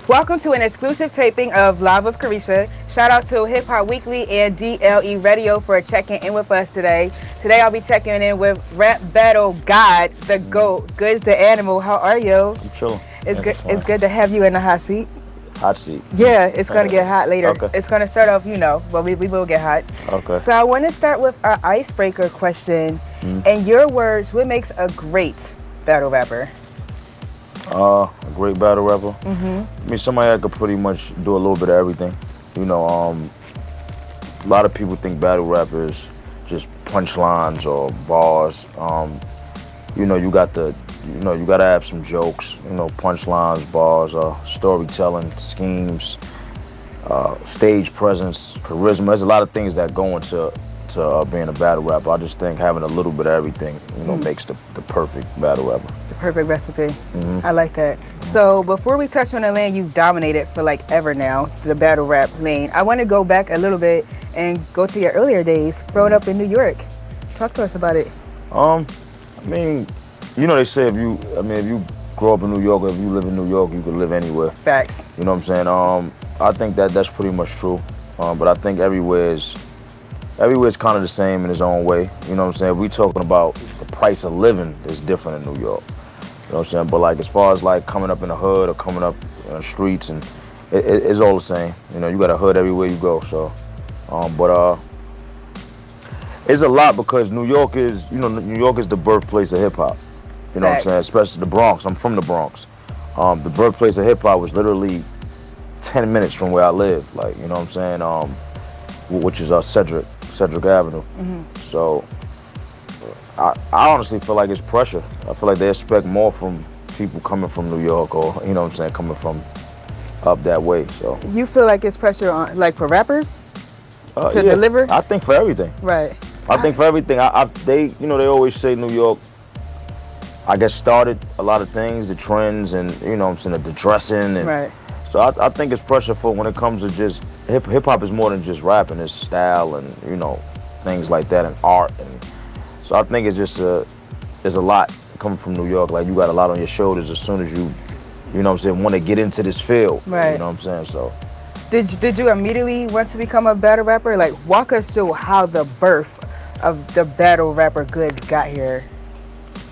Welcome to an exclusive taping of Live with Carisha. Shout out to Hip Hop Weekly and D.L.E Radio for checking in with us today. Today I'll be checking in with rap battle god, the GOAT, Goodz the Animal. How are you? I'm chilling. It's good to have you in the hot seat. Hot seat. Yeah, it's gonna get hot later. Okay. It's gonna start off, but we will get hot. Okay. So I want to start with our icebreaker question. In your words, what makes a great battle rapper? A great battle rapper. I mean, somebody that could pretty much do a little bit of everything. A lot of people think battle rappers just punchlines or bars. You gotta have some jokes. Punchlines, bars, storytelling, schemes, stage presence, charisma. There's a lot of things that go into being a battle rapper. I just think having a little bit of everything, makes the perfect battle rapper. The perfect recipe. I like that. So before we touch on the lane you've dominated for like ever now, the battle rap lane, I want to go back a little bit and go to your earlier days growing up in New York. Talk to us about it. They say if you grow up in New York or if you live in New York, you can live anywhere. Facts. You know what I'm saying? I think that's pretty much true. But I think everywhere's kind of the same in its own way. You know what I'm saying? If we talking about the price of living is different in New York. You know what I'm saying? But like as far as like coming up in the hood or coming up in the streets, and it's all the same. You got a hood everywhere you go. So, it's a lot because New York is the birthplace of hip hop. You know what I'm saying? Especially the Bronx. I'm from the Bronx. The birthplace of hip hop was literally 10 minutes from where I live. Like, you know what I'm saying? Which is Cedric Avenue. So I honestly feel like it's pressure. I feel like they expect more from people coming from New York or, coming from up that way. So you feel like it's pressure on, like, for rappers to deliver? I think for everything. Right. I think for everything. They always say New York, I guess, started a lot of things, the trends and, the dressing. And right. So I think it's pressure for when it comes to just, hip hop is more than just rapping, it's style and, things like that and art. And so I think it's just there's a lot coming from New York. Like you got a lot on your shoulders as soon as you want to get into this field. Right. You know what I'm saying? So. Did you immediately want to become a battle rapper? Like, walk us through how the birth of the battle rapper Goodz got here.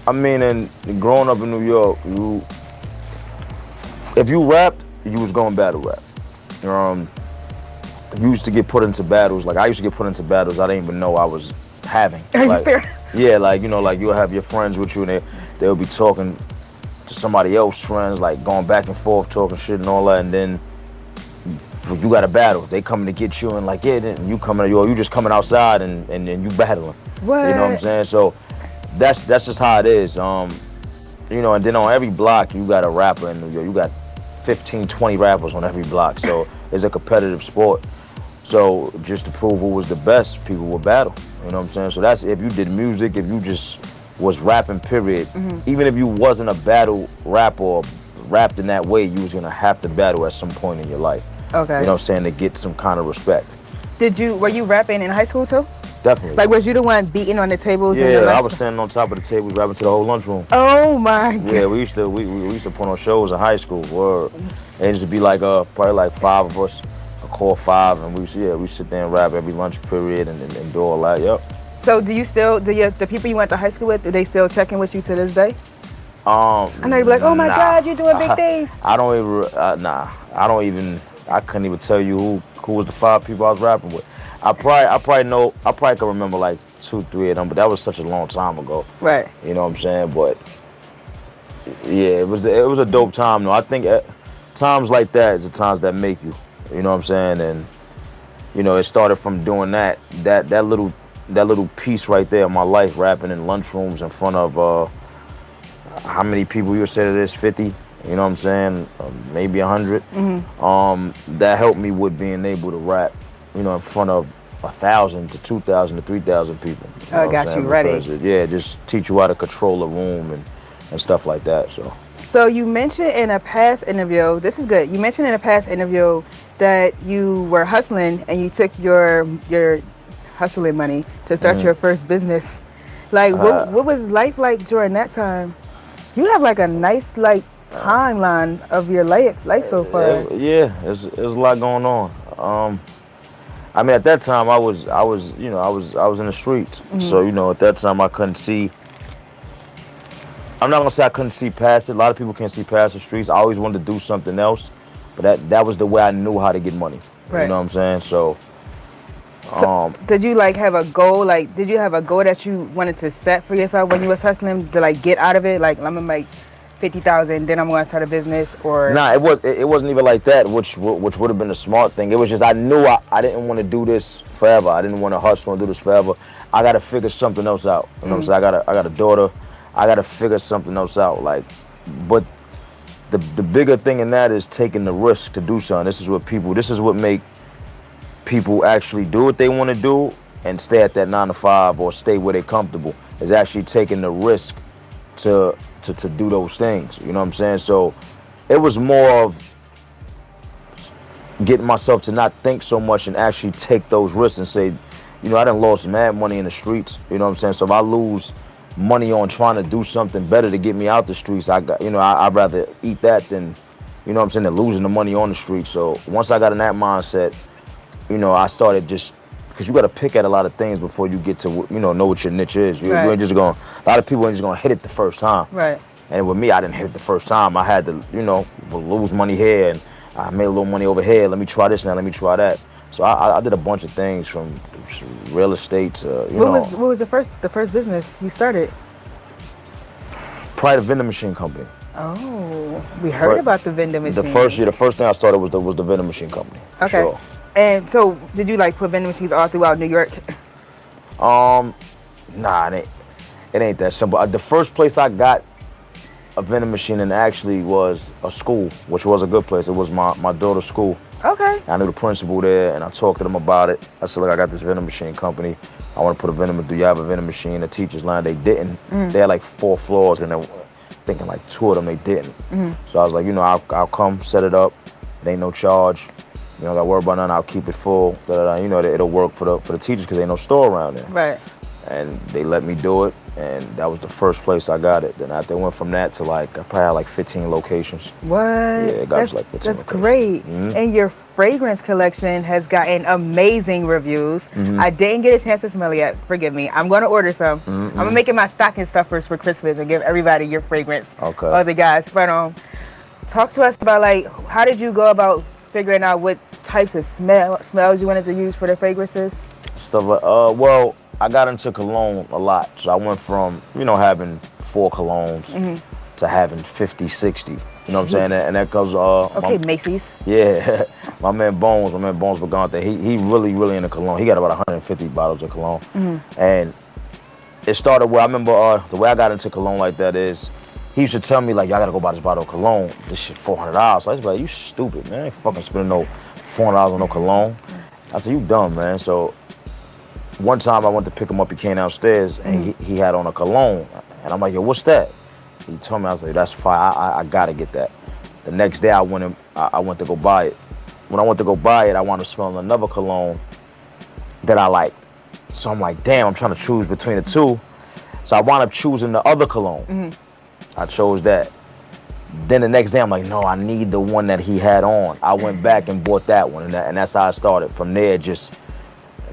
I mean, and growing up in New York, if you rapped, you was going battle rap. You used to get put into battles. Like I used to get put into battles I didn't even know I was having. Are like, you serious? Yeah, like you'll have your friends with you and they'll be talking to somebody else's friends, like going back and forth, talking shit and all that, and then you got a battle. They coming to get you and like, then you coming, you just coming outside and you battling. What? You know what I'm saying? So that's just how it is. And then on every block you got a rapper in New York. You got 15, 20 rappers on every block. So it's a competitive sport. So just to prove who was the best, people would battle. You know what I'm saying? So that's if you did music, if you just was rapping, period. Even if you wasn't a battle rapper or rapped in that way, you was gonna have to battle at some point in your life. Okay. You know what I'm saying? To get some kind of respect. Were you rapping in high school too? Definitely. Like, was you the one beating on the tables? Yeah, I was standing on top of the table rapping to the whole lunchroom. Oh my God. Yeah, we used to put on shows in high school. Word. It used to be like probably like 5 of us, a core 5, and we sit there and rap every lunch period and do all that. Yep. So do the people you went to high school with, do they still check in with you to this day? I know you'd be like, oh my God, you're doing big things. I couldn't even tell you who was the 5 people I was rapping with. I probably can remember like 2, 3 of them, but that was such a long time ago. Right. You know what I'm saying? But yeah, it was a dope time though. I think times like that is the times that make you. You know what I'm saying? And it started from doing that little piece right there of my life, rapping in lunchrooms in front of how many people you said it is? 50. You know what I'm saying? Maybe 100. That helped me with being able to rap, in front of 1,000 to 2,000 to 3,000 people. I got you ready. Because, just teach you how to control a room and stuff like that. So you mentioned in a past interview, this is good. You mentioned in a past interview that you were hustling and you took your hustling money to start your first business. Like, what was life like during that time? You have like a nice timeline of your life so far. Yeah, there's a lot going on. I mean, at that time, I was in the streets. So, at that time, I couldn't see. I'm not gonna say I couldn't see past it. A lot of people can't see past the streets. I always wanted to do something else, but that was the way I knew how to get money. Right. You know what I'm saying? So, did you like have a goal? Like, did you have a goal that you wanted to set for yourself when you was hustling to like get out of it? Like, I'm gonna make 50,000, then I'm gonna start a business, or nah, it wasn't even like that, which would have been a smart thing. It was just I knew I didn't want to do this forever. I didn't want to hustle and do this forever. I got to figure something else out. You know what I'm saying? I got a daughter. I got to figure something else out. Like, but the bigger thing in that is taking the risk to do something. This is what make people actually do what they want to do and stay at that 9 to 5 or stay where they're comfortable. Is actually taking the risk to do those things. You know what I'm saying? So it was more of getting myself to not think so much and actually take those risks and say, I done lost mad money in the streets. You know what I'm saying? So if I lose money on trying to do something better to get me out the streets, I'd rather eat that than, than losing the money on the streets. So once I got in that mindset, I started just, because you got to pick at a lot of things before you get to, know what your niche is. You ain't just going, a lot of people ain't just going to hit it the first time. Right. And with me, I didn't hit it the first time. I had to, lose money here and I made a little money over here. Let me try this now, let me try that. So I did a bunch of things from real estate to, What was the first business you started? Probably the vending machine company. Oh, we heard about the vending machine. The first thing I started was the vending machine company. Okay. Sure. And so, did you like put vending machines all throughout New York? Nah, it ain't that simple. The first place I got a vending machine in actually was a school, which was a good place. It was my daughter's school. Okay. I knew the principal there, and I talked to them about it. I said, look, I got this vending machine company. I want to put a vending machine. Do you have a vending machine? The teachers line, they didn't. They had like 4 floors, and they thinking like 2 of them they didn't. So I was like, I'll come set it up. It ain't no charge. You don't got to worry about nothing. I'll keep it full. It'll work for the teachers because ain't no store around there. Right. And they let me do it, and that was the first place I got it. Then I went from that to I probably had like 15 locations. What? Yeah, it got to like 15 That's locations. great. And your fragrance collection has gotten amazing reviews. I didn't get a chance to smell it yet. Forgive me. I'm going to order some. I'm going to make it my stocking stuffers for Christmas and give everybody your fragrance. Okay. All the guys. But talk to us about how did you go about figuring out what types of smells you wanted to use for the fragrances? Stuff like, well, I got into cologne a lot. So I went from, having 4 colognes to having 50, 60. You know what I'm saying? And that goes, okay, Macy's. Yeah. my man Bones Bagante, he really, really into cologne. He got about 150 bottles of cologne. And it started where I remember the way I got into cologne like that is, he used to tell me, like, y'all gotta go buy this bottle of cologne. This shit $400. So I was like, you stupid, man. I ain't fucking spending no $400 on no cologne. I said, you dumb, man. So one time I went to pick him up, he came downstairs, and he had on a cologne. And I'm like, yo, what's that? He told me, I was like, that's fire, I gotta get that. The next day I went to go buy it. When I went to go buy it, I wound up smelling another cologne that I liked. So I'm like, damn, I'm trying to choose between the two. So I wound up choosing the other cologne. I chose that. Then the next day, I'm like, no, I need the one that he had on. I went back and bought that one, and that's how I started. From there,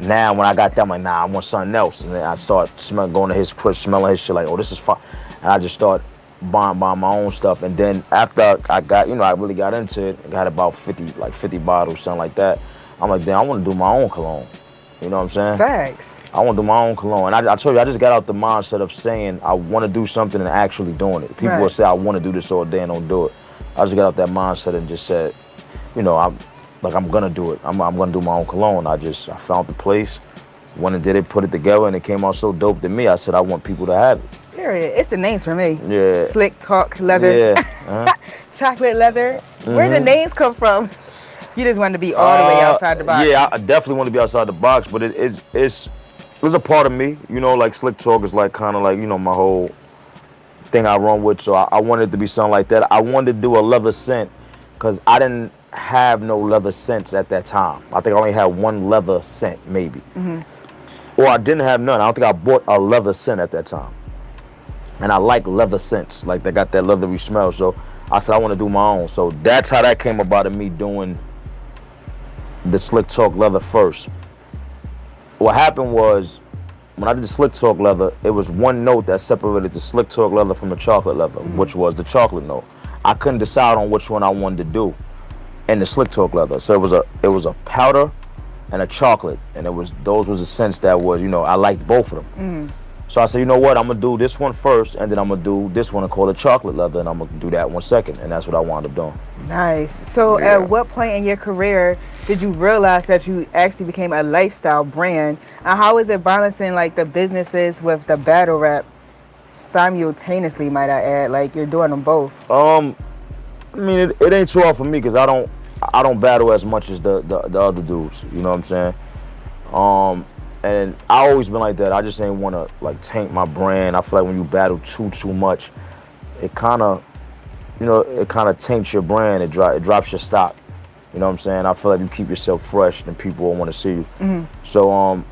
now when I got that, I'm like, nah, I want something else. And then I start going to his crib, smelling his shit, like, oh, this is fine. And I just start buying my own stuff. And then after I got, I really got into it, I got about 50 bottles, something like that. I'm like, damn, I want to do my own cologne. You know what I'm saying? Facts. I want to do my own cologne. And I told you, I just got out the mindset of saying I want to do something and actually doing it. People will say I want to do this all day and don't do it. I just got out that mindset and just said, I'm going to do it. I'm going to do my own cologne. I found the place, went and did it, put it together, and it came out so dope to me. I said I want people to have it. Period. It's the names for me. Yeah. Slick Talk Leather. Yeah. Chocolate Leather. Where did the names come from? You just wanted to be all the way outside the box. Yeah, I definitely want to be outside the box, but it's a part of me, like Slick Talk is like kind of like, my whole thing I run with. So I wanted it to be something like that. I wanted to do a leather scent because I didn't have no leather scents at that time. I think I only had one leather scent maybe. Or I didn't have none. I don't think I bought a leather scent at that time. And I like leather scents, like they got that leathery smell. So I said I want to do my own. So that's how that came about, of me doing the Slick Talk leather first. What happened was, when I did the Slick Talk leather, it was one note that separated the Slick Talk leather from the chocolate leather, which was the chocolate note. I couldn't decide on which one I wanted to do in the Slick Talk leather. So it was a powder and a chocolate, and those was the scents that was, I liked both of them. So I said, you know what, I'm gonna do this one first, and then I'm gonna do this one and call it chocolate leather, and I'm gonna do that one second, and that's what I wound up doing. Nice. So at what point in your career did you realize that you actually became a lifestyle brand, and how is it balancing like the businesses with the battle rap simultaneously, might I add? Like, you're doing them both. I mean, it ain't too hard for me, because I don't battle as much as the other dudes, you know what I'm saying? And I always been like that. I just ain't want to like taint my brand. I feel like when you battle too much, it kind of taints your brand. It drops your stock. You know what I'm saying? I feel like you keep yourself fresh, and people will want to see you. So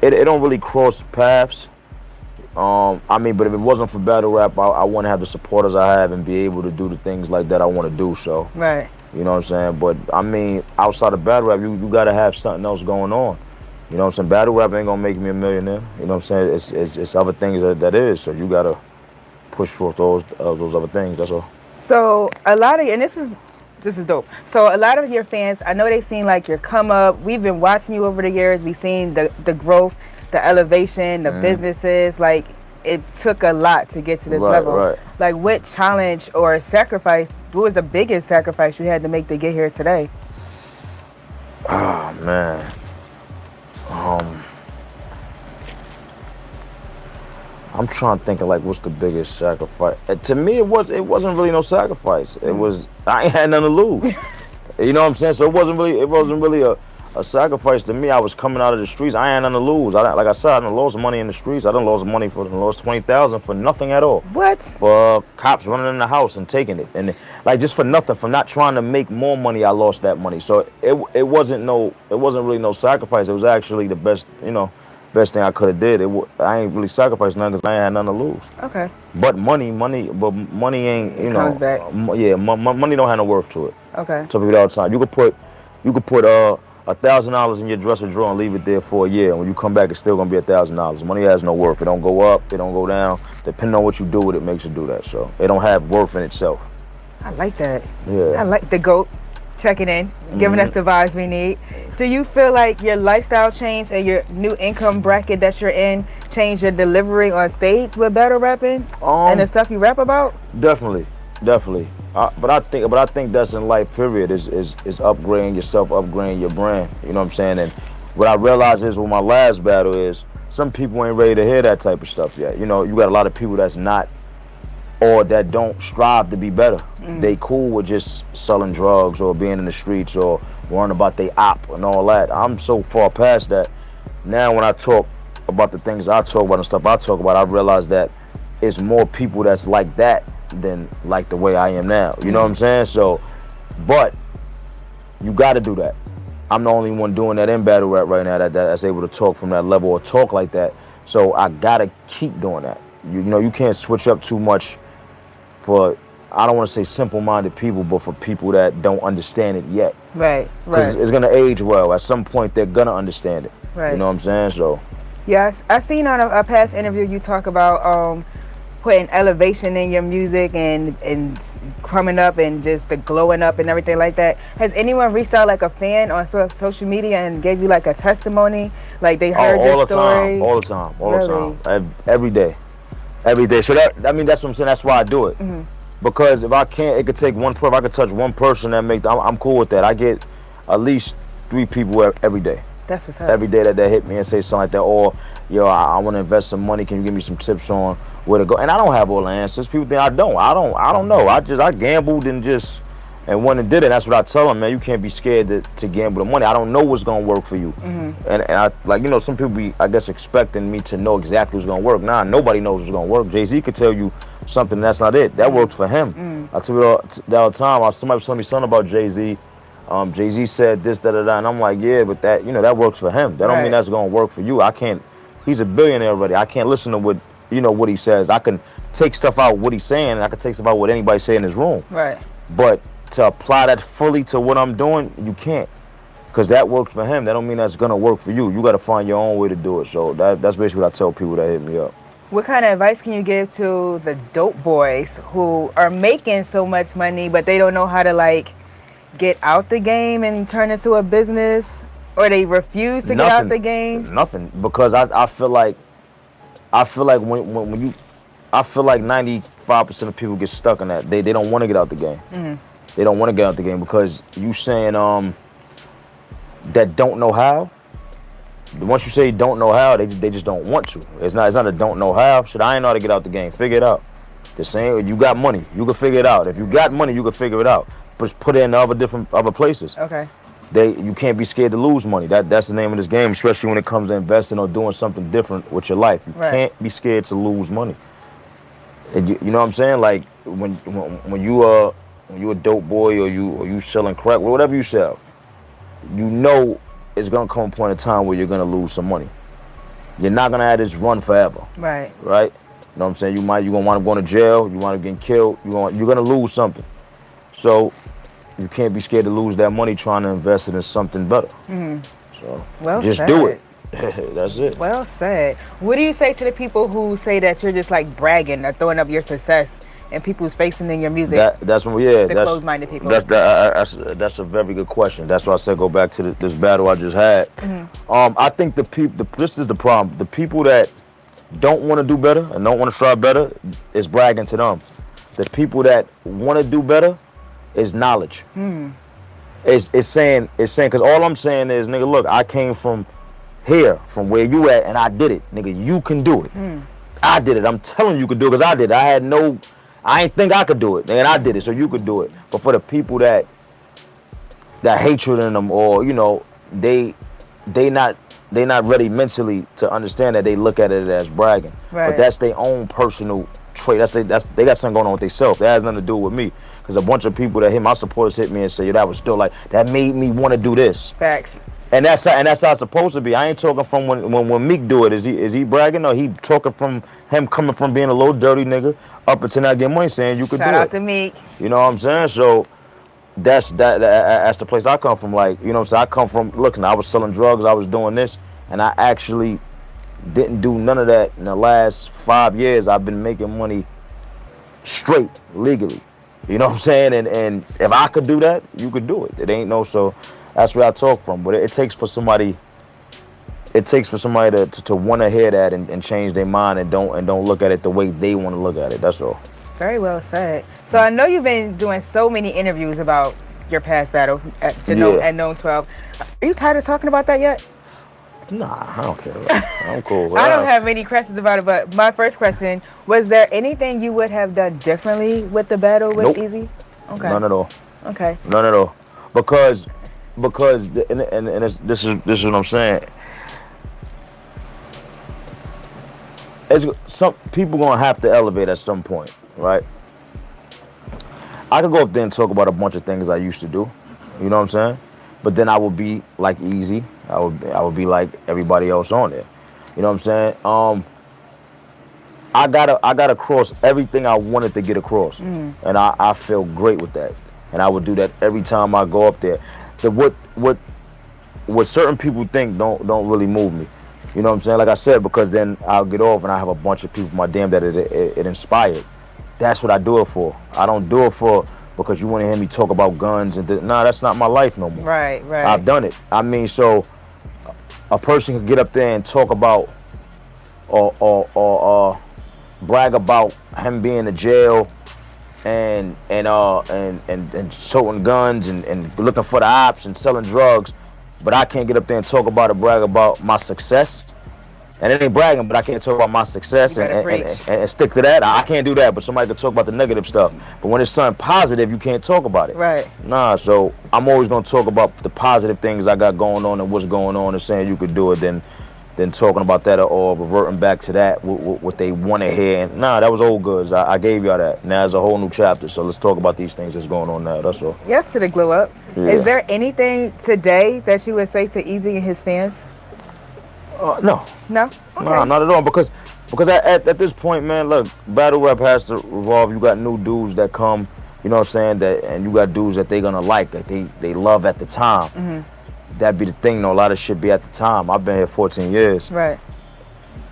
it don't really cross paths. I mean, but if it wasn't for battle rap, I want to have the supporters I have and be able to do the things like that I want to do. So right. You know what I'm saying? But I mean, outside of battle rap, you gotta have something else going on. You know what I'm saying? Battle rap ain't gonna make me a millionaire. You know what I'm saying? It's other things that is. So you gotta push forth those other things. That's all. So a lot of, and this is dope. So a lot of your fans, I know they've seen like your come up. We've been watching you over the years. We've seen the growth, the elevation, the businesses. Like, it took a lot to get to this level. Right. Like, what challenge or sacrifice? What was the biggest sacrifice you had to make to get here today? Oh man. I'm trying to think of like what's the biggest sacrifice. To me, it wasn't really no sacrifice. It was, I ain't had nothing to lose. You know what I'm saying? So it wasn't really a sacrifice to me. I was coming out of the streets. I ain't had nothing to lose. Like I said, I done lost money in the streets. I done lost money lost $20,000 for nothing at all. What? For cops running in the house and taking it, and like just for nothing, for not trying to make more money. I lost that money. So it wasn't really no sacrifice. It was actually the best thing I could have did. I ain't really sacrificed nothing because I ain't had nothing to lose. Okay. But money ain't, It comes back. Money don't have no worth to it. Okay. Tell people all the time. You could put $1,000 in your dresser drawer and leave it there for a year, and when you come back, it's still gonna be $1,000. Money has no worth. It don't go up. It don't go down. Depending on what you do with it, makes you do that. So it don't have worth in itself. I like that. Yeah. I like the GOAT checking in, giving us the vibes we need. Do you feel like your lifestyle change and your new income bracket that you're in changed your delivery on stage with battle rapping and the stuff you rap about? Definitely. But I think that's in life. Period. Is upgrading yourself, upgrading your brand. You know what I'm saying? And what I realized is with my last battle is some people ain't ready to hear that type of stuff yet. You know, you got a lot of people that's not, or that don't strive to be better. They cool with just selling drugs or being in the streets or worrying about they op and all that. I'm so far past that. Now when I talk about the things I talk about and stuff I talk about, I realize that it's more people that's like that than like the way I am now. You know what I'm saying? So, but you got to do that. I'm the only one doing that in battle rap right now that's able to talk from that level or talk like that. So I got to keep doing that. You know, you can't switch up too much for, I don't want to say simple-minded people, but for people that don't understand it yet. Right. Because it's going to age well. At some point, they're going to understand it. Right. You know what I'm saying? So. Yes, I seen on a past interview you talk about putting elevation in your music and coming up and just the glowing up and everything like that. Has anyone reached out like a fan on social media and gave you like a testimony? Like they heard your story? All the time. Every day. So that's what I'm saying. That's why I do it. Because if I can't, it could take one person. If I could touch one person that makes, I'm cool with that. I get at least 3 people every day. That's what's up. Every day that they hit me and say something like that, or yo, I want to invest some money. Can you give me some tips on where to go? And I don't have all the answers. People think I don't. I don't know. I gambled and went and did it. That's what I tell them, man. You can't be scared to gamble the money. I don't know what's gonna work for you. And I like, you know, some people be, I guess, expecting me to know exactly what's gonna work. Nah, nobody knows what's gonna work. Jay-Z could tell you something that's not it. That worked for him. I tell you all the time. Somebody was telling me something about Jay-Z. Jay-Z said this, da da da, and I'm like, yeah, but that works for him. That don't mean that's gonna work for you. I can't. He's a billionaire already. I can't listen to what he says. I can take stuff out what he's saying, and I can take stuff out what anybody say in this room. Right. But to apply that fully to what I'm doing, you can't. Because that worked for him. That don't mean that's going to work for you. You got to find your own way to do it. So that's basically what I tell people that hit me up. What kind of advice can you give to the dope boys who are making so much money, but they don't know how to, like, get out the game and turn it to a business? Or they refuse to get out the game? Nothing. Because I feel like when you, I feel like 95% of people get stuck in that. They don't want to get out the game. They don't want to get out the game because you saying that don't know how. Once you say don't know how, they just don't want to. It's not a don't know how. Shit, I ain't know how to get out the game. Figure it out. The same. You got money, you can figure it out. If you got money, you can figure it out. But put it in other places. Okay. You can't be scared to lose money. That's the name of this game, especially when it comes to investing or doing something different with your life. You can't be scared to lose money. And you know what I'm saying? Like when you a dope boy or you selling crack, whatever you sell, you know it's gonna come a point in time where you're gonna lose some money. You're not gonna have this run forever. Right. Right? You know what I'm saying? You're gonna wind up going to jail, you wind up getting killed, you're gonna lose something. So you can't be scared to lose that money trying to invest it in something better. So Well just said. do it. That's it. Well said. What do you say to the people who say that you're just like bragging or throwing up your success in people's faces in your music? That's closed-minded people. That's a very good question. That's why I said go back to this battle I just had. I think this is the problem. The people that don't want to do better and don't want to strive better is bragging to them. The people that want to do better is knowledge. It's saying because all I'm saying is, nigga, look, I came from here, from where you at, and I did it. Nigga, you can do it. I did it. I'm telling you could do it because I did it. I ain't think I could do it, and I did it, so you could do it. But for the people that hatred in them, or they not ready mentally to understand that, they look at it as bragging. Right. But that's their own personal trait. They got something going on with themselves. That has nothing to do with me. Because a bunch of people that hit my supporters hit me and say, yo, that was still like that made me want to do this. Facts. And that's how it's supposed to be. I ain't talking from when Meek do it. Is he bragging? Or he talking from him coming from being a little dirty nigga up until now getting money, saying you could do it. Shout out to Meek. You know what I'm saying? So that's the place I come from. Like, you know what I'm saying? I come from, look, I was selling drugs, I was doing this, and I actually didn't do none of that in the last 5 years. I've been making money straight, legally. You know what I'm saying? And if I could do that, you could do it. It ain't no, so that's where I talk from. But it takes for somebody to want to hear that and change their mind and don't look at it the way they want to look at it. That's all. Very well said. So I know you've been doing so many interviews about your past battle at Known 12. Are you tired of talking about that yet? Nah, I don't care. I'm cool. I don't have many questions about it, but my first question, was there anything you would have done differently with the battle with Easy? Okay. None at all. Okay. None at all. Because this is what I'm saying. Some people gonna have to elevate at some point, right? I could go up there and talk about a bunch of things I used to do, you know what I'm saying? But then I would be like Easy. I would be like everybody else on there, you know what I'm saying? I gotta cross everything I wanted to get across, and I feel great with that, and I would do that every time I go up there. What certain people think don't really move me. You know what I'm saying? Like I said, because then I'll get off and I have a bunch of people, my damn, that it inspired. That's what I do it for. I don't do it for because you want to hear me talk about guns and nah, that's not my life no more. Right. I've done it. I mean, so a person could get up there and talk about or brag about him being in jail and toting guns and looking for the ops and selling drugs. But I can't get up there and talk about or brag about my success. And it ain't bragging, but I can't talk about my success and stick to that. I can't do that, but somebody can talk about the negative stuff. But when it's something positive, you can't talk about it. Right. Nah, so I'm always going to talk about the positive things I got going on and what's going on and saying you could do it than talking about that or reverting back to that, what they want to hear. And nah, that was old goods. I gave y'all that. Now it's a whole new chapter, so let's talk about these things that's going on now. That's all. Yes, to the glow up. Yeah. Is there anything today that you would say to Easy and his fans? No. No? Okay. No, not at all. Because Because at this point, man, look, battle rap has to evolve. You got new dudes that come, you know what I'm saying, that, and you got dudes that they gonna like, that they love at the time. That be the thing, though. A lot of shit be at the time. I've been here 14 years. Right.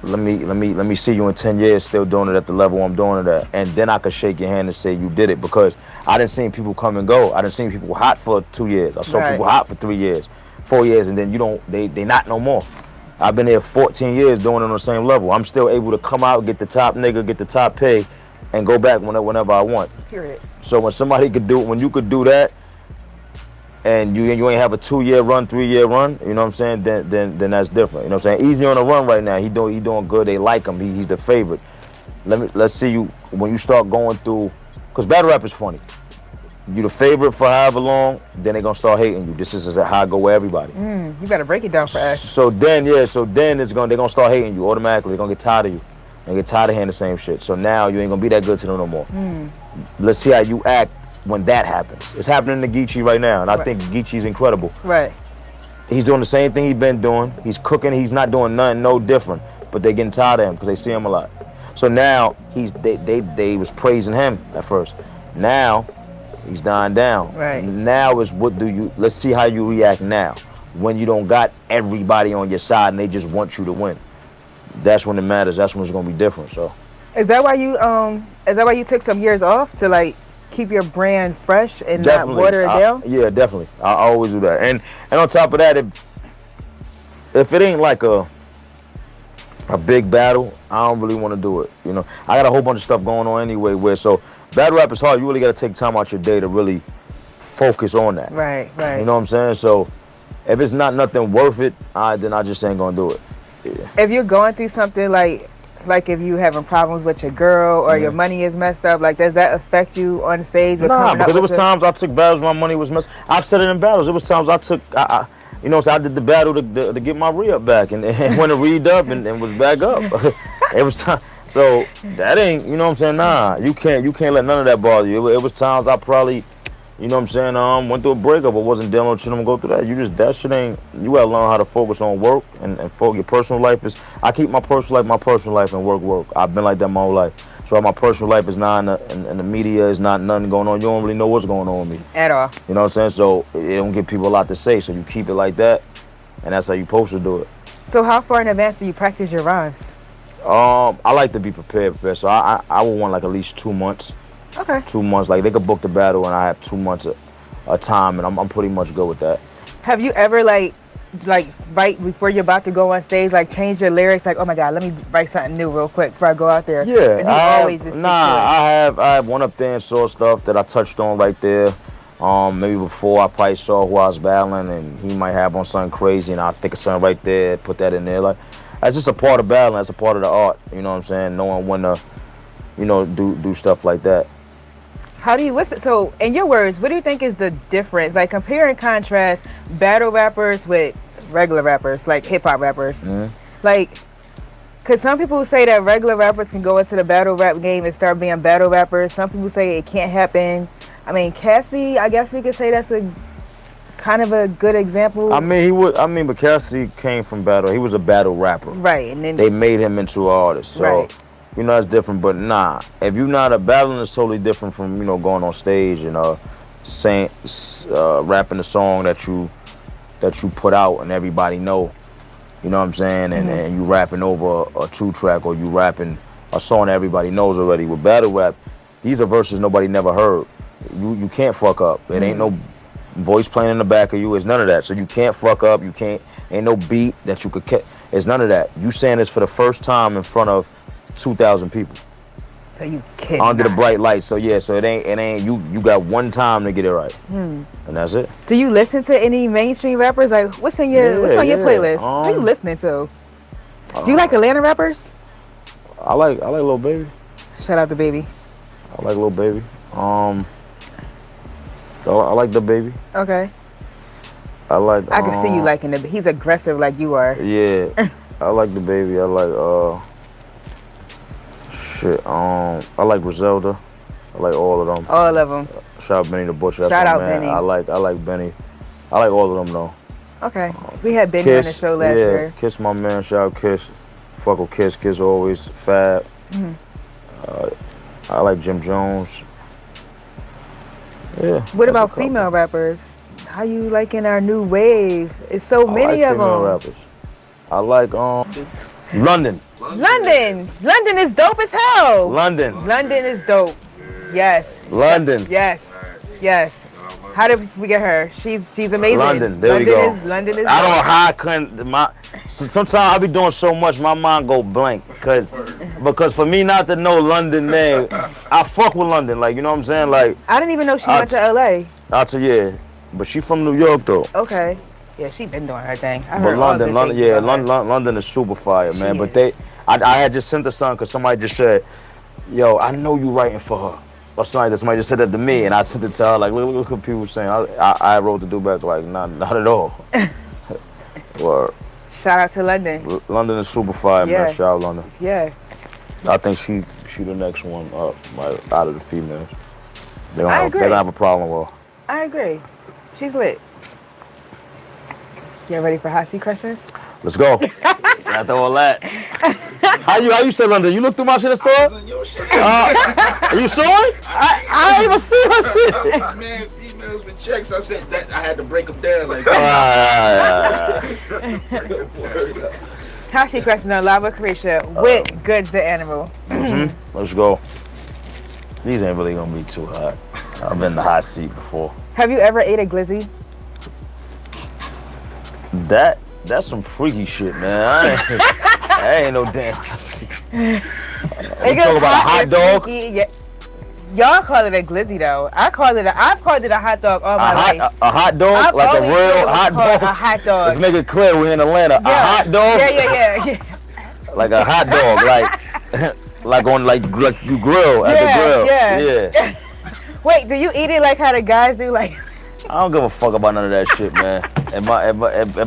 Let me see you in 10 years still doing it at the level I'm doing it at, and then I could shake your hand and say you did it, because I done seen people come and go. I done seen people hot for 2 years. I saw people hot for 3 years, 4 years, and then they not no more. I've been here 14 years doing it on the same level. I'm still able to come out, get the top nigga, get the top pay, and go back whenever I want. Period. So when you could do that, and you ain't have a 2-year run, 3-year run, you know what I'm saying? Then that's different. You know what I'm saying? Easy on the run right now. He doing good. They like him. He's the favorite. Let's see you when you start going through, because battle rap is funny. You the favorite for however long, then they gonna start hating you. This is how I go with everybody. You better break it down for us. So then they're gonna start hating you automatically. They're gonna get tired of you. They get tired of hearing the same shit. So now you ain't gonna be that good to them no more. Let's see how you act when that happens. It's happening to Geechee right now, and I think Geechee's incredible. Right. He's doing the same thing he's been doing. He's cooking. He's not doing nothing no different. But they getting tired of him because they see him a lot. So now they was praising him at first. Now he's dying down. Right. Now is let's see how you react now when you don't got everybody on your side and they just want you to win. That's when it matters. That's when it's gonna be different. So is that why you took some years off to like keep your brand fresh and definitely, not water it down? Yeah, definitely. I always do that. And on top of that, if it ain't like a big battle, I don't really want to do it. You know, I got a whole bunch of stuff going on anyway. So battle rap is hard. You really got to take time out your day to really focus on that. Right. You know what I'm saying? So if it's not nothing worth it, then I just ain't gonna do it. Yeah. If you're going through something like if you having problems with your girl or your money is messed up, like does that affect you on stage? Nah, because it was times I took battles when my money was messed. I've said it in battles. It was times I took, you know, so I did the battle to get my re-up back, and when it re-ed up and was back up. It was time. So that ain't, you know what I'm saying? Nah, you can't let none of that bother you. It was times I probably, you know what I'm saying, went through a breakup or wasn't dealing with shit. I'm gonna go through that. That shit ain't, you gotta learn how to focus on work and focus. Your personal life is, I keep my personal life and work. I've been like that my whole life. So my personal life is not in the media, is not nothing going on. You don't really know what's going on with me. At all. You know what I'm saying? So it don't give people a lot to say. So you keep it like that, and that's how you supposed to do it. So how far in advance do you practice your rhymes? I like to be prepared. So I would want like at least 2 months. Okay. 2 months. Like they could book the battle and I have 2 months of time, and I'm pretty much good with that. Have you ever like right before you're about to go on stage, like change your lyrics? Like, oh my God, let me write something new real quick before I go out there. Yeah. I have one up there and saw stuff that I touched on right there. Maybe before I probably saw who I was battling, and he might have on something crazy, and I'll think of something right there, put that in there. Like that's just a part of battling. That's a part of the art. You know what I'm saying? Knowing when to, you know, do stuff like that. So in your words, what do you think is the difference? Like compare and contrast battle rappers with regular rappers, like hip hop rappers. Like, cause some people say that regular rappers can go into the battle rap game and start being battle rappers. Some people say it can't happen. I mean, Cassidy, I guess we could say that's a kind of a good example. But Cassidy came from battle. He was a battle rapper. Right, and then they made him into an artist. So, right. You know, that's different. But nah, if you're not a battling, is totally different from, you know, going on stage and rapping a song that you put out and everybody know. You know what I'm saying? And you rapping over a 2-track, or you rapping a song that everybody knows already. With battle rap, these are verses nobody never heard. You can't fuck up. It ain't no voice playing in the back of you. It's none of that. So you can't fuck up. Ain't no beat that you could catch. It's none of that. You saying this for the first time in front of 2,000 people. So you kidding? Under the bright light. So yeah. So it ain't. You got one time to get it right, and that's it. Do you listen to any mainstream rappers? Like what's on your playlist? What are you listening to? Do you like Atlanta rappers? I like Lil Baby. Shout out to Baby. I like Lil Baby. I like the Baby. Okay. I can see you liking the. He's aggressive like you are. Yeah. I like the Baby. I like I like Griselda. I like all of them. All of them. Shout out Benny the Butcher. Shout out Benny. I like Benny. I like all of them though. Okay. We had Benny on the show last year. Kiss my man. Shout out Kiss. Fuck with Kiss. Kiss always fab. I like Jim Jones. Yeah. What about female rappers? How you liking our new wave? It's so many I like of female them. rappers. I like London. London is dope as hell. London. London is dope. Yes. London. Yes. How did we get her? She's amazing. London. There we go. London is. I don't know how I couldn't. Sometimes I be doing so much, my mind go blank. Because for me not to know London name, I fuck with London. Like, you know what I'm saying? Like, I didn't even know she went to L.A. Yeah. But she from New York though. Okay. Yeah, she been doing her thing. But London is super fire, man. She But is. I had just sent the son because somebody just said, yo, I know you writing for her. Or somebody just said that to me, and I sent it to her, like, look what people saying. I wrote the dude back, like, not at all. Word. Shout out to London. London is super fire, man. Shout out London. Yeah. I think she the next one up, like, out of the females. They don't I agree. have a problem with her. I agree. She's lit. You ready for hot seat questions? Let's go. After all that. How you say London? You look through my shit and saw it? Your shit. You saw it? I ain't even see her shit. Man, females with checks. I said that I had to break them down like Hot seat question on Live with Carisha with Goodz the Animal. Let's go. These ain't really gonna be too hot. I've been in the hot seat before. Have you ever ate a glizzy? That's some freaky shit, man. I ain't no damn. You talking about a hot dog? Yeah. Y'all call it a glizzy though. I've called it a hot dog all my life. A hot dog? I've Like a always real called it hot dog? a hot dog. Let's make it clear we're in Atlanta. Yeah. A hot dog? Yeah. Like a hot dog, like you grill at the grill. Yeah. Wait, do you eat it like how the guys do? Like, I don't give a fuck about none of that shit, man. If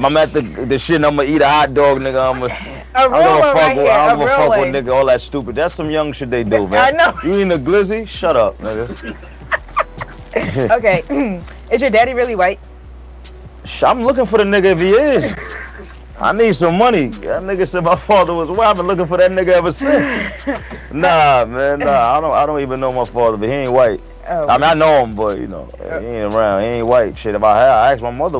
I'm at the shit and I'm gonna eat a hot dog, nigga, a real one right here. I don't give a fuck one. with nigga, all that stupid. That's some young shit they do, man. I know. You eating a glizzy? Shut up, nigga. Okay, is your daddy really white? I'm looking for the nigga if he is. I need some money. That nigga said my father was white. I've been looking for that nigga ever since. Nah, man, nah. I don't even know my father, but he ain't white. Oh. I mean, I know him, but you know, he ain't around. He ain't white. Shit, if I asked my mother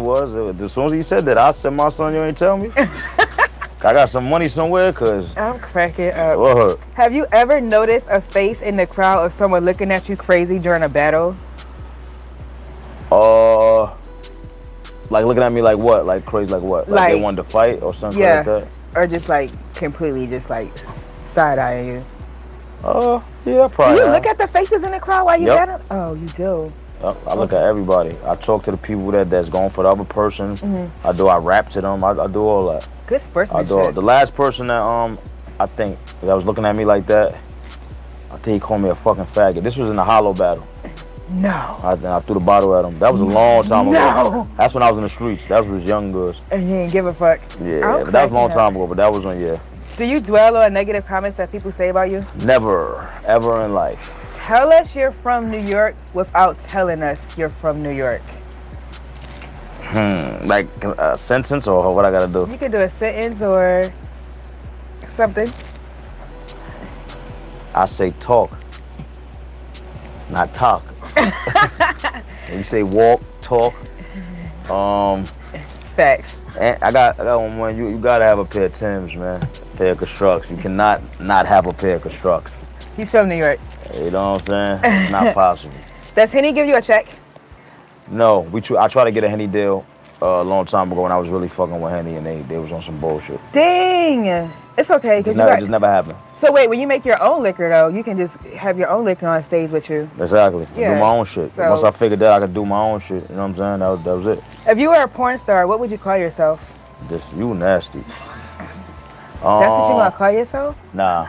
as soon as he said that, I said, my son, you ain't tell me. I got some money somewhere, cause I'm cracking up. what? Have you ever noticed a face in the crowd of someone looking at you crazy during a battle? Like looking at me like what? Like crazy, like what? Like they wanted to fight or something like that? Or just like completely just like side-eyeing you? Yeah, probably. Do you look at the faces in the crowd while you Yep. battle? Oh, you do. I look at everybody. I talk to the people that's going for the other person. I rap to them. I do all that. Good sportsmanship. The last person that I think that was looking at me like that, I think he called me a fucking faggot. This was in the hollow battle. No. I threw the bottle at him. That was a long time ago. No. That's when I was in the streets. That was young Goodz. And you didn't give a fuck. Yeah, but that was a long time ago. But that was when, yeah. Do you dwell on negative comments that people say about you? Never, ever in life. Tell us you're from New York without telling us you're from New York. Like a sentence or what I gotta do? You could do a sentence or something. I say talk, not talk. You say walk, talk. Facts. And I got one more. You gotta have a pair of Timbs, man. A pair of Constructs. You cannot not have a pair of Constructs. He's from New York. You know what I'm saying? It's not possible. Does Henny give you a check? No, I tried to get a Henny deal a long time ago when I was really fucking with Henny and they was on some bullshit. Dang. It's okay. It just never happened. So wait, when you make your own liquor though, you can just have your own liquor on stage with you. Exactly. Yeah, Do my own shit. so- Once I figured that I could do my own shit, you know what I'm saying? That was it. If you were a porn star, what would you call yourself? You nasty. That's what you gonna call yourself? Nah.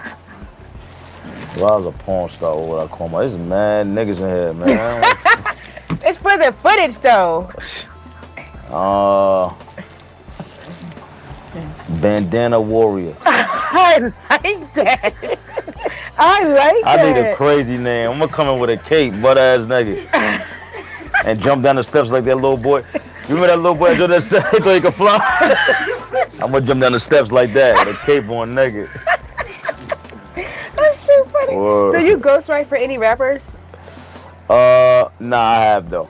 If I was a porn star, what would I call my? There's mad niggas in here, man. It's for the footage though. Bandana warrior. I like that. I like that. I need a crazy name. I'm gonna come in with a cape, butt ass nigga, and jump down the steps like that little boy. You remember that little boy that did that step? He thought he could fly. I'm gonna jump down the steps like that with a cape on naked. That's too funny. Word. Do you ghostwrite for any rappers? Nah, I have though.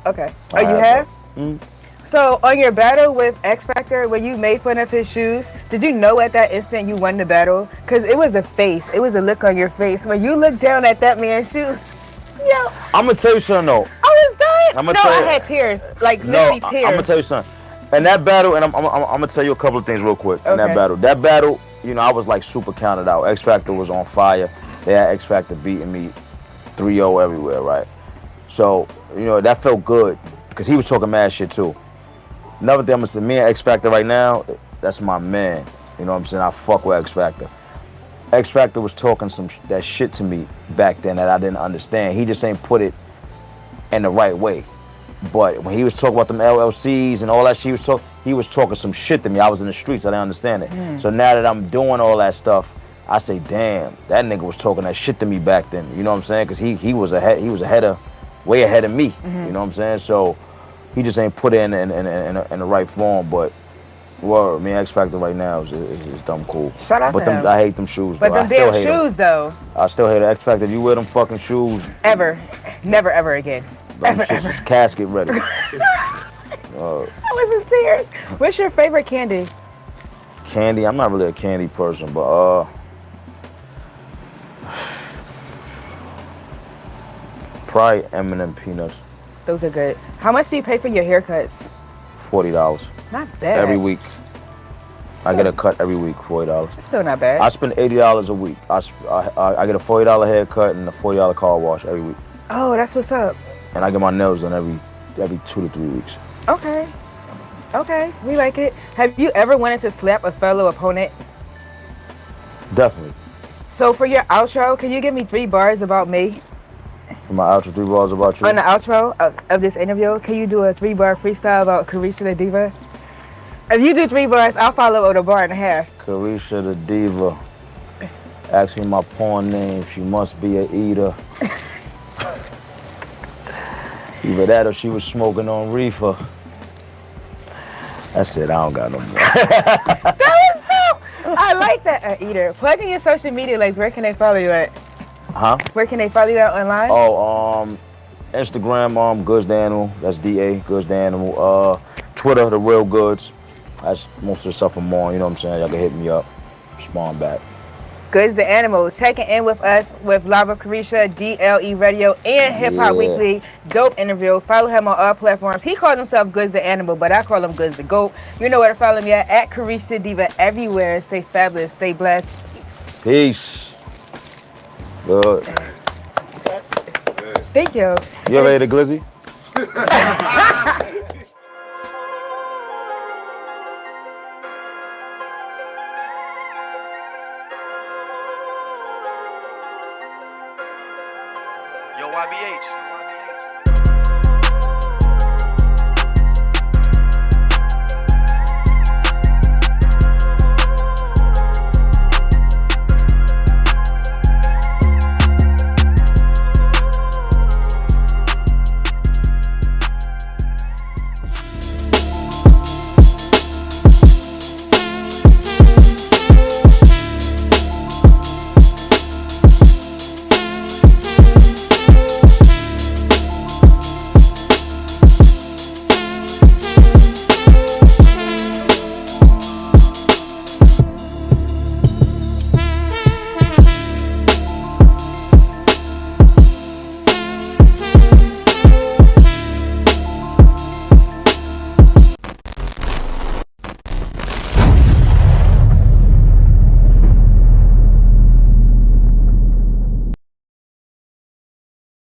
Okay. I Oh, you have, have? So on your battle with X Factor, when you made fun of his shoes, did you know at that instant you won the battle? Because it was the face. It was a look on your face. When you looked down at that man's shoes, yo, I'm gonna tell you something though. I was dying. I'ma No, tell I you- had tears. Like, No, literally I'm tears. gonna tell you something. In that battle, and I'm gonna tell you a couple of things real quick. In Okay. that battle, you know, I was like super counted out. X Factor was on fire. They had X Factor beating me 3-0 everywhere, right? So, you know, that felt good because he was talking mad shit too. Another thing I'm gonna say, me and X Factor right now, that's my man. You know what I'm saying? I fuck with X Factor. X Factor was talking that shit to me back then that I didn't understand. He just ain't put it in the right way. But when he was talking about them LLCs and all that shit, he was talking some shit to me. I was in the streets, I didn't understand it. So now that I'm doing all that stuff, I say, damn, that nigga was talking that shit to me back then. You know what I'm saying? Because he was way ahead of me. You know what I'm saying? So he just ain't put it in the right form. But word, me and X Factor right now is dumb cool. Shout out but to him. I hate them shoes. But though. them I still damn hate 'em. shoes, though, I still hate X Factor. If you wear them fucking shoes, ever, never, ever again. them shits is casket ready. I was in tears. What's your favorite candy? Candy, I'm not really a candy person, but probably M&M peanuts. Those are good. How much do you pay for your haircuts? $40 Not bad. every week. I get a cut every week, $40. It's still not bad. I spend $80 a week. I get a $40 haircut and a $40 car wash every week, Oh, that's what's up. and I get my nails done every 2 to 3 weeks. Okay. Okay, we like it. Have you ever wanted to slap a fellow opponent? Definitely. So for your outro, can you give me 3 bars about me? For my outro, 3 bars about you. On the outro of this interview, can you do a 3-bar freestyle about Carisha the Diva? If you do 3 bars, I'll follow with a bar and a half. Carisha the Diva. Ask me my porn name. She must be a eater. Either that or she was smoking on reefer. That's it. I don't got no more. That was dope. I like that, eater. Plug in your social media links. Where can they follow you at? Huh? Where can they follow you at online? Oh, Instagram, Goodz the Animal. That's D.A. Goodz the Animal. Twitter, The Real Goodz. That's most of the stuff I'm on. You know what I'm saying? Y'all can hit me up. Spawn back. Goodz the Animal, checking in with us with Lava Carisha, D.L.E. Radio, and Hip Hop Yeah. Weekly. Dope interview. Follow him on all platforms. He calls himself Goodz the Animal, but I call him Goodz the Goat. You know where to follow me at Carisha the Diva everywhere. Stay fabulous. Stay blessed. Peace. Good. Thank you. You ever ate a glizzy?